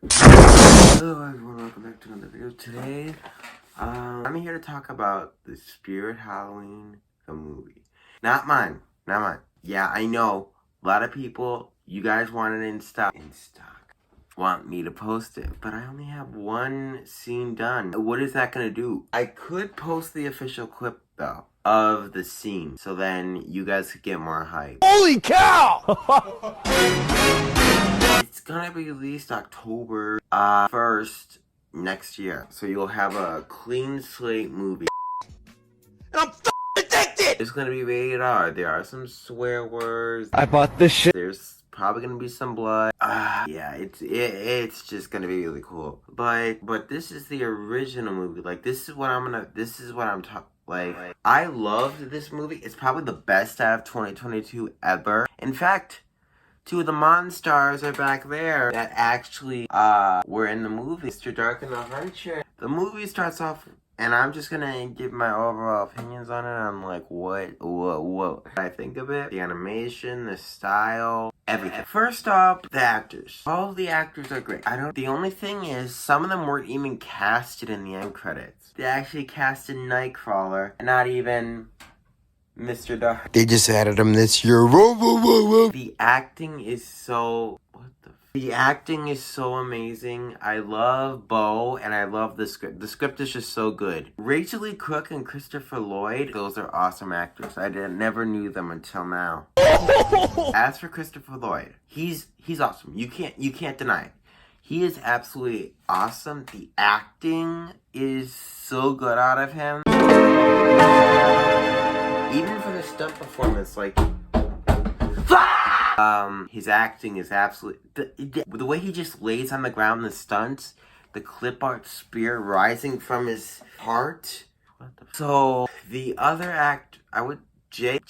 Hello everyone, welcome back to another video. Today, I'm here to talk about the Spirit Halloween, the movie. Not mine. Yeah, I know, a lot of people, you guys want it in stock, want me to post it, but I only have one scene done. What is that gonna do? I could post the official clip, though, of the scene, so then you guys could get more hype. Holy cow! It's gonna be released October 1st next year. So you'll have a clean slate movie. And I'm addicted! It's gonna be rated R. There are some swear words. I bought this shit. There's probably gonna be some blood. Yeah, it's just gonna be really cool. But this is the original movie. Like, this is what I'm talking. Like, I loved this movie. It's probably the best out of 2022 ever. In fact, two of the Monstars are back there that actually were in the movie. Mr. Dark and the Hunter. The movie starts off, and I'm just gonna give my overall opinions on it. I'm like, what I think of it, the animation, the style, everything. First off, the actors. All of the actors are great. The only thing is, some of them weren't even casted in the end credits. They actually casted Nightcrawler, and not even Mr. Dark. They just added him this year. Whoa, whoa, whoa, whoa. The acting is so... The acting is so amazing. I love Bo, and I love the script. The script is just so good. Rachel Lee Cook and Christopher Lloyd, those are awesome actors. I never knew them until now. As for Christopher Lloyd, he's awesome. You can't deny it. He is absolutely awesome. The acting is so good out of him. Even for the stunt performance, like, his acting is absolutely, the way he just lays on the ground, the stunts, the clip art spear rising from his heart. So the other Jake,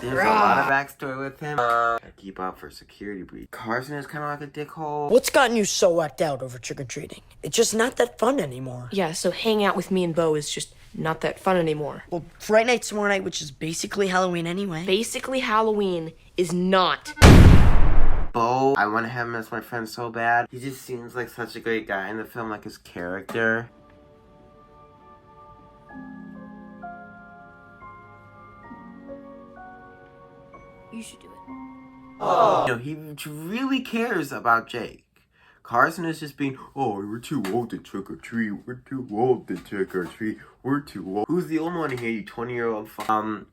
there's a lot of backstory with him. I keep up for security breach. Carson is kind of like a dickhole. What's gotten you so whacked out over trick-or-treating? It's just not that fun anymore. Yeah, so hanging out with me and Bo is just not that fun anymore. Well, Fright Night's tomorrow night, which is basically Halloween anyway. Basically, Halloween is not. Bo, I want to have him as my friend so bad. He just seems like such a great guy in the film, like his character. You should do it. Oh. You know, he really cares about Jake. Carson is just being, oh, we're too old to trick or treat. We're too old to trick or treat. We're too old. Who's the old one here, you 20-year-old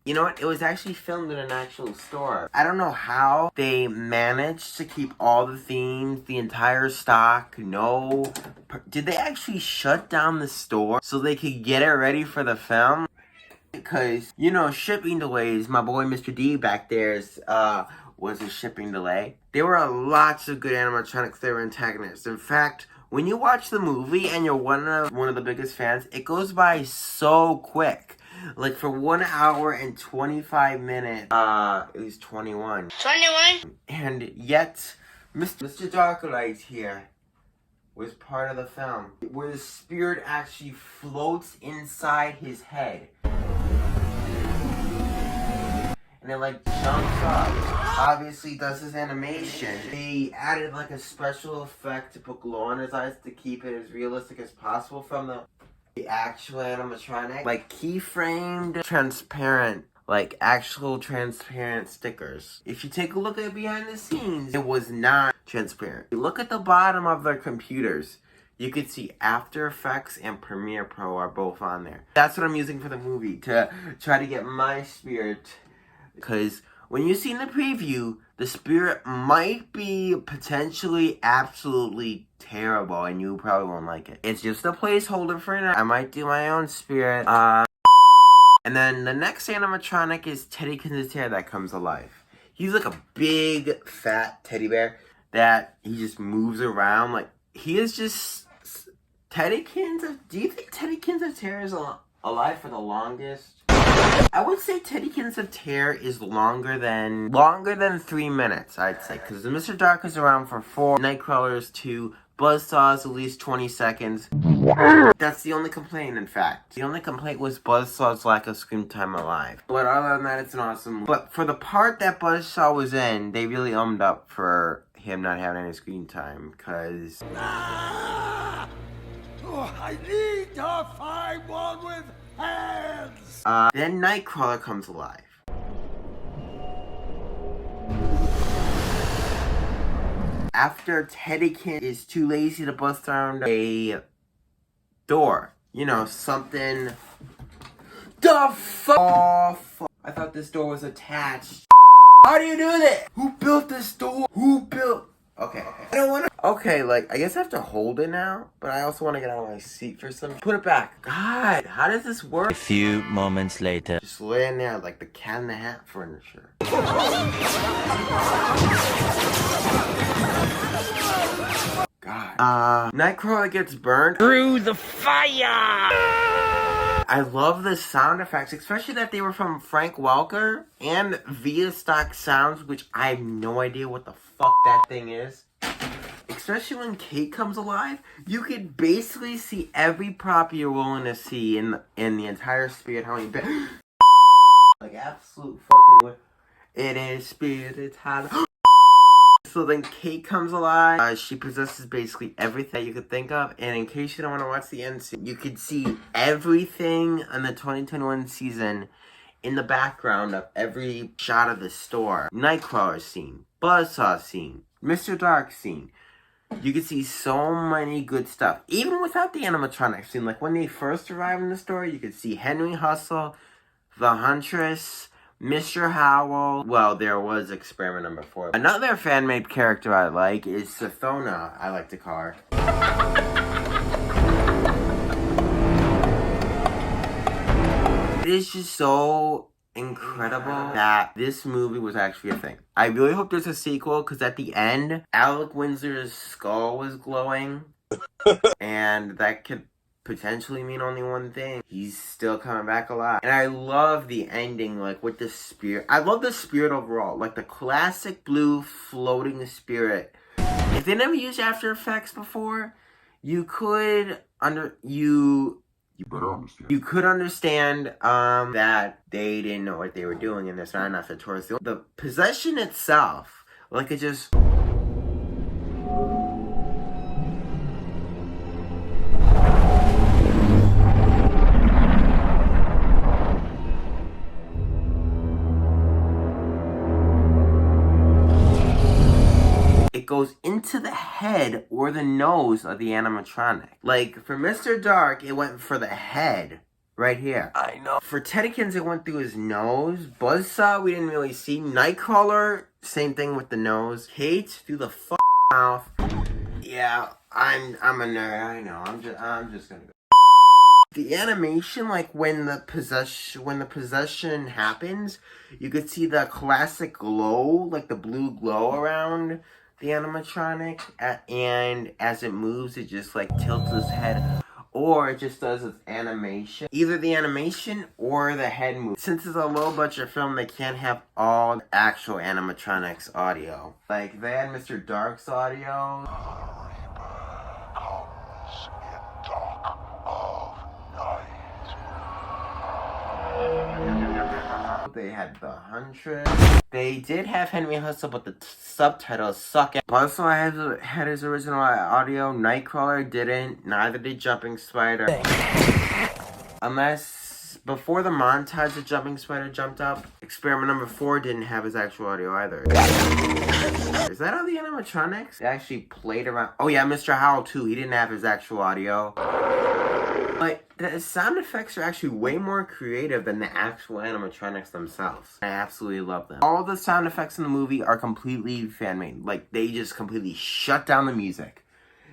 you know what? It was actually filmed in an actual store. I don't know how they managed to keep all the themes, the entire stock. No. Did they actually shut down the store so they could get it ready for the film? Because, you know, shipping delays. My boy Mr. D back there is, was a shipping delay. There were lots of good animatronics that were antagonists. In fact, when you watch the movie and you're one of the biggest fans, it goes by so quick. Like, for 1 hour and 25 minutes, it was 21. 21? And yet, Mr. Darklight here was part of the film, where the spirit actually floats inside his head. And it like jumps up. Obviously does his animation. They added like a special effect to put glow on his eyes to keep it as realistic as possible from the actual animatronic. Like keyframed, transparent, like actual transparent stickers. If you take a look at behind the scenes, it was not transparent. You look at the bottom of their computers, you could see After Effects and Premiere Pro are both on there. That's what I'm using for the movie, to try to get my spirit. Because when you see in the preview, the spirit might be potentially absolutely terrible and you probably won't like it. It's just a placeholder for now. I might do my own spirit. And then the next animatronic is Teddykins' hair that comes alive. He's like a big, fat teddy bear that he just moves around. Like, he is just... Teddykins... Do you think Teddykins of Terror is alive for the longest? I would say Teddykins of Terror is longer than 3 minutes, I'd say. Because Mr. Dark is around for 4, Nightcrawler is 2, Buzzsaw is at least 20 seconds. That's the only complaint, in fact. The only complaint was Buzzsaw's lack of screen time alive. But other than that, it's an awesome movie. But for the part that Buzzsaw was in, they really ummed up for him not having any screen time, because I need to find one with hands. then Nightcrawler comes alive. After Teddykins is too lazy to bust down a door, you know, something. The fuck? I thought this door was attached. How do you do that? Who built this door? Who built? Okay. I don't want to. Okay, like, I guess I have to hold it now, but I also want to get out of my seat for some. Put it back. God, how does this work? A few moments later. Just laying there like the Cat in the Hat furniture. God. Nightcrawler gets burned Through the fire! I love the sound effects, especially that they were from Frank Welker and Via Stock Sounds, which I have no idea what the fuck that thing is. Especially when Kate comes alive, you could basically see every prop you're willing to see in the entire Spirit Halloween. Like absolute fucking. It is Spirit Halloween. So then Kate comes alive. She possesses basically everything that you could think of. And in case you don't want to watch the end scene, you could see everything in the 2021 season in the background of every shot of the store. Nightcrawler scene, Buzzsaw scene, Mr. Dark scene. You could see so many good stuff. Even without the animatronic scene. Like when they first arrive in the store, you could see Henry Hustle, the Huntress, Mr. Howell. Well, there was experiment number 4. Another fan-made character I like is Sathona, I like to call her. It is just so incredible that this movie was actually a thing. I really hope there's a sequel, because at the end, Alec Windsor's skull was glowing. And that could potentially mean only one thing. He's still coming back alive. And I love the ending, like with the spirit. I love the spirit overall. Like the classic blue floating spirit. If they never used After Effects before, you could you could understand that they didn't know what they were doing and they're trying not to towards the possession itself. Like it just. Goes into the head or the nose of the animatronic. Like for Mr. Dark, it went for the head right here. I know. For Teddykins, it went through his nose. Buzzsaw, we didn't really see. Nightcrawler, same thing with the nose. Kate through the mouth. Yeah, I'm a nerd. I know. I'm just gonna go. The animation, like when the possession happens, you could see the classic glow, like the blue glow around the animatronic, and as it moves, it just like tilts his head, or it just does its animation. Either the animation or the head move. Since it's a low budget film, they can't have all actual animatronics audio. Like they had Mr. Dark's audio. They had the Huntress. They did have Henry Hustle, but the subtitles suck. Buzzsaw had his original audio. Nightcrawler didn't. Neither did Jumping Spider. Unless before the montage of Jumping Spider jumped up, experiment number 4 didn't have his actual audio either. Is that all the animatronics? They actually played around. Oh yeah, Mr. Howell too. He didn't have his actual audio. But the sound effects are actually way more creative than the actual animatronics themselves. I absolutely love them. All the sound effects in the movie are completely fan-made. Like, they just completely shut down the music.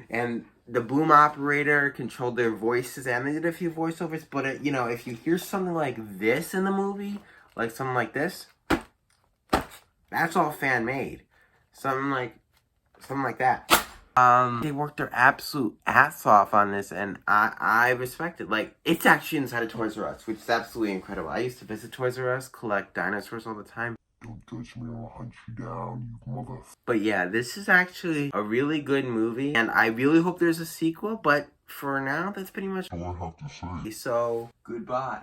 And the boom operator controlled their voices, and they did a few voiceovers. But, you know, if you hear something like this in the movie, like something like this, that's all fan-made. Something like that. They worked their absolute ass off on this, and I respect it. Like, it's actually inside of Toys R Us, which is absolutely incredible. I used to visit Toys R Us, collect dinosaurs all the time. Don't touch me, I'll hunt you down, you mother. But yeah, this is actually a really good movie, and I really hope there's a sequel, but for now, that's pretty much all I have to say. So, goodbye.